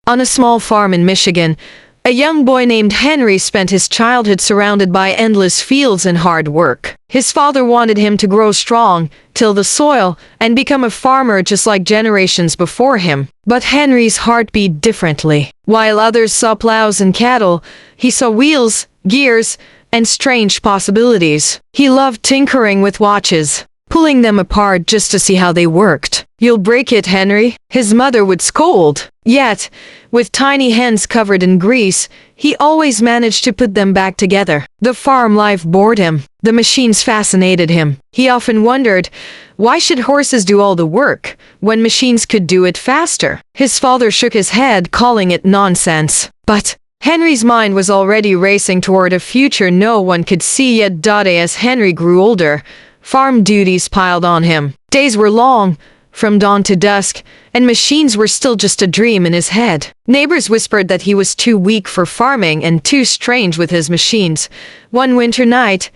On a small farm in Michigan, a young boy named Henry spent his childhood surrounded by endless fields and hard work. His father wanted him to grow strong, till the soil, and become a farmer just like generations before him. But Henry's heart beat differently. While others saw plows and cattle, he saw wheels, gears, and strange possibilities. He loved tinkering with watches, pulling them apart just to see how they worked. "You'll break it, Henry," his mother would scold. Yet, with tiny hands covered in grease, he always managed to put them back together. The farm life bored him. The machines fascinated him. He often wondered, why should horses do all the work, when machines could do it faster? His father shook his head, calling it nonsense. But Henry's mind was already racing toward a future no one could see yet. As Henry grew older, farm duties piled on him. Days were long, from dawn to dusk, and machines were still just a dream in his head. Neighbors whispered that he was too weak for farming and too strange with his machines. One winter night,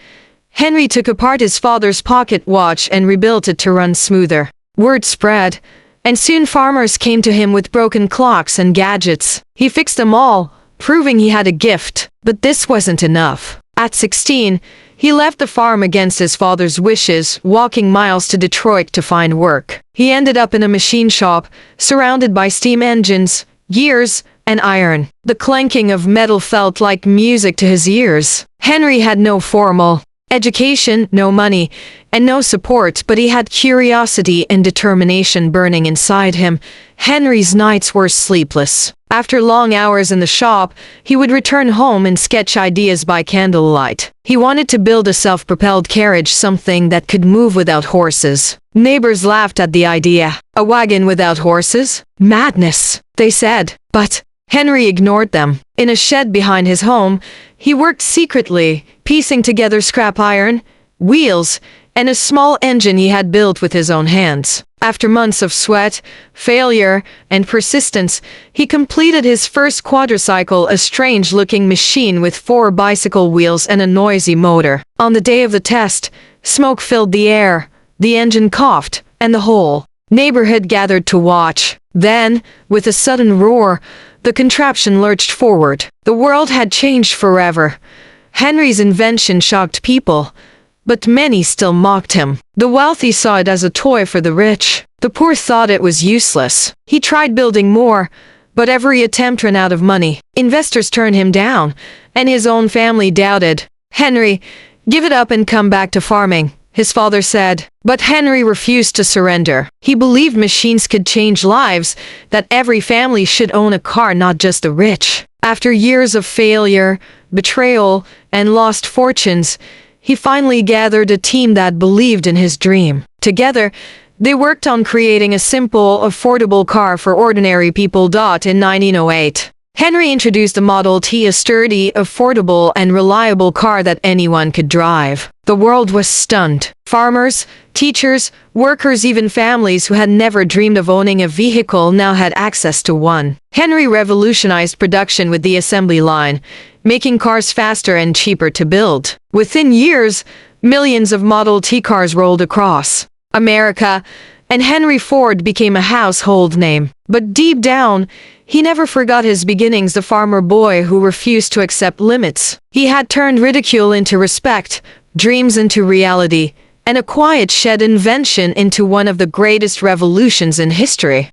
Henry took apart his father's pocket watch and rebuilt it to run smoother. Word spread, and soon farmers came to him with broken clocks and gadgets. He fixed them all, proving he had a gift. But this wasn't enough. At 16, he left the farm against his father's wishes, walking miles to Detroit to find work. He ended up in a machine shop, surrounded by steam engines, gears, and iron. The clanking of metal felt like music to his ears. Henry had no formal education, no money, and no support, but he had curiosity and determination burning inside him. Henry's nights were sleepless. After long hours in the shop, he would return home and sketch ideas by candlelight. He wanted to build a self-propelled carriage, something that could move without horses. Neighbors laughed at the idea. A wagon without horses? Madness, they said. But Henry ignored them. In a shed behind his home, he worked secretly, piecing together scrap iron, wheels, and a small engine he had built with his own hands. After months of sweat, failure, and persistence, he completed his first quadricycle, a strange-looking machine with 4 bicycle wheels and a noisy motor. On the day of the test, smoke filled the air, the engine coughed, and the whole neighborhood gathered to watch. Then, with a sudden roar, the contraption lurched forward. The world had changed forever. Henry's invention shocked people, but many still mocked him. The wealthy saw it as a toy for the rich. The poor thought it was useless. He tried building more, but every attempt ran out of money. Investors turned him down, and his own family doubted. "Henry, give it up and come back to farming," his father said. But Henry refused to surrender. He believed machines could change lives, that every family should own a car, not just the rich. After years of failure, betrayal, and lost fortunes, he finally gathered a team that believed in his dream. Together, they worked on creating a simple, affordable car for ordinary people. In 1908, Henry introduced the Model T, a sturdy, affordable, and reliable car that anyone could drive. The world was stunned. Farmers, teachers, workers, even families who had never dreamed of owning a vehicle now had access to one. Henry revolutionized production with the assembly line, making cars faster and cheaper to build. Within years, millions of Model T cars rolled across America, and Henry Ford became a household name. But deep down, he never forgot his beginnings, the farmer boy who refused to accept limits. He had turned ridicule into respect, dreams into reality, and a quiet shed invention into one of the greatest revolutions in history.